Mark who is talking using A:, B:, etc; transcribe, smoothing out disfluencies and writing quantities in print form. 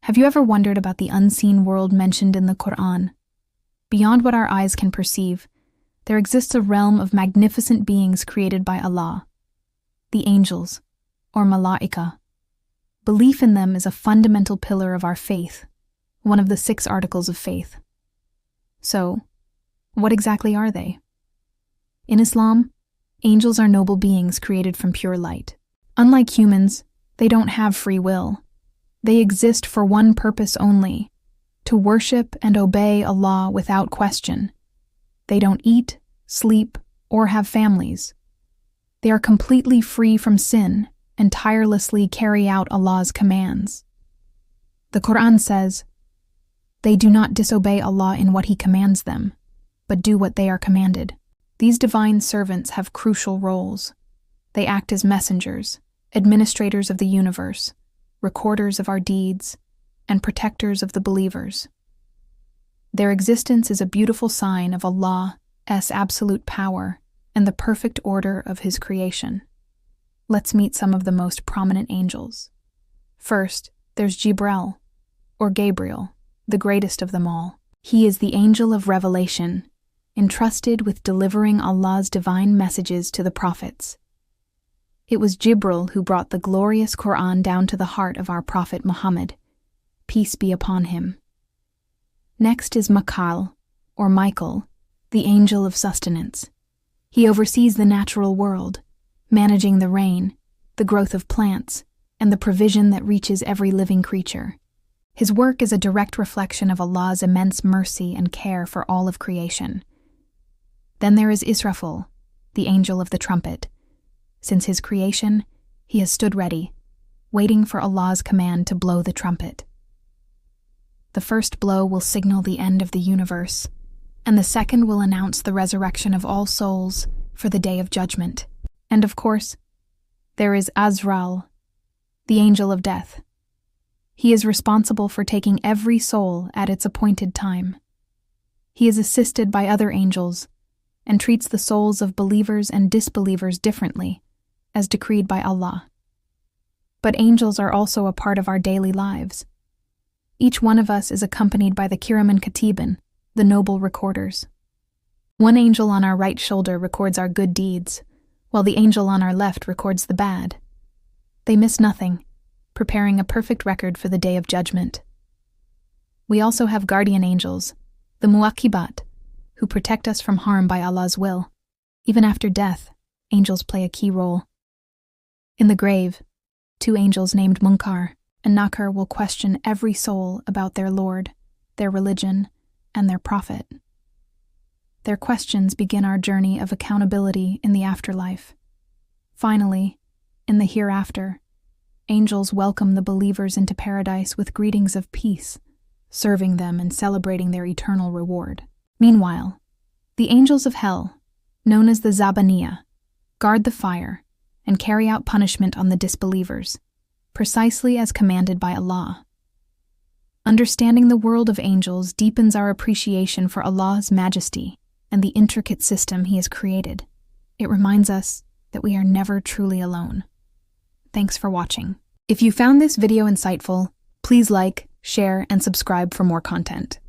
A: Have you ever wondered about the unseen world mentioned in the Qur'an? Beyond what our eyes can perceive, there exists a realm of magnificent beings created by Allah, the angels, or Malāʻikah. Belief in them is a fundamental pillar of our faith, one of the 6 articles of faith. So, what exactly are they? In Islam, angels are noble beings created from pure light. Unlike humans, they don't have free will. They exist for one purpose only: to worship and obey Allah without question. They don't eat, sleep, or have families. They are completely free from sin and tirelessly carry out Allah's commands. The Qur'an says, "They do not disobey Allah in what He commands them, but do what they are commanded." These divine servants have crucial roles. They act as messengers, administrators of the universe, recorders of our deeds, and protectors of the believers. Their existence is a beautiful sign of Allah's absolute power and the perfect order of His creation. Let's meet some of the most prominent angels. First, there's Jibril, or Gabriel, the greatest of them all. He is the angel of revelation, entrusted with delivering Allah's divine messages to the prophets. It was Jibril who brought the glorious Qur'an down to the heart of our Prophet Muhammad, peace be upon him. Next is Michael, or Michael, the angel of sustenance. He oversees the natural world, managing the rain, the growth of plants, and the provision that reaches every living creature. His work is a direct reflection of Allah's immense mercy and care for all of creation. Then there is Israfil, the angel of the trumpet. Since his creation, he has stood ready, waiting for Allah's command to blow the trumpet. The first blow will signal the end of the universe, and the second will announce the resurrection of all souls for the day of judgment. And of course, there is Azrael, the angel of death. He is responsible for taking every soul at its appointed time. He is assisted by other angels and treats the souls of believers and disbelievers differently, as decreed by Allah. But angels are also a part of our daily lives. Each one of us is accompanied by the Kiraman Katibin, the noble recorders. One angel on our right shoulder records our good deeds, while the angel on our left records the bad. They miss nothing, preparing a perfect record for the day of judgment. We also have guardian angels, the Mu'aqibat, who protect us from harm by Allah's will. Even after death, angels play a key role. In the grave, 2 angels named Munkar and Nakir will question every soul about their Lord, their religion, and their prophet. Their questions begin our journey of accountability in the afterlife. Finally, in the hereafter, angels welcome the believers into paradise with greetings of peace, serving them and celebrating their eternal reward. Meanwhile, the angels of hell, known as the Zabaniyah, guard the fire and carry out punishment on the disbelievers, precisely as commanded by Allah. Understanding the world of angels deepens our appreciation for Allah's majesty and the intricate system He has created. It reminds us that we are never truly alone. Thanks for watching. If you found this video insightful, please like, share, and subscribe for more content.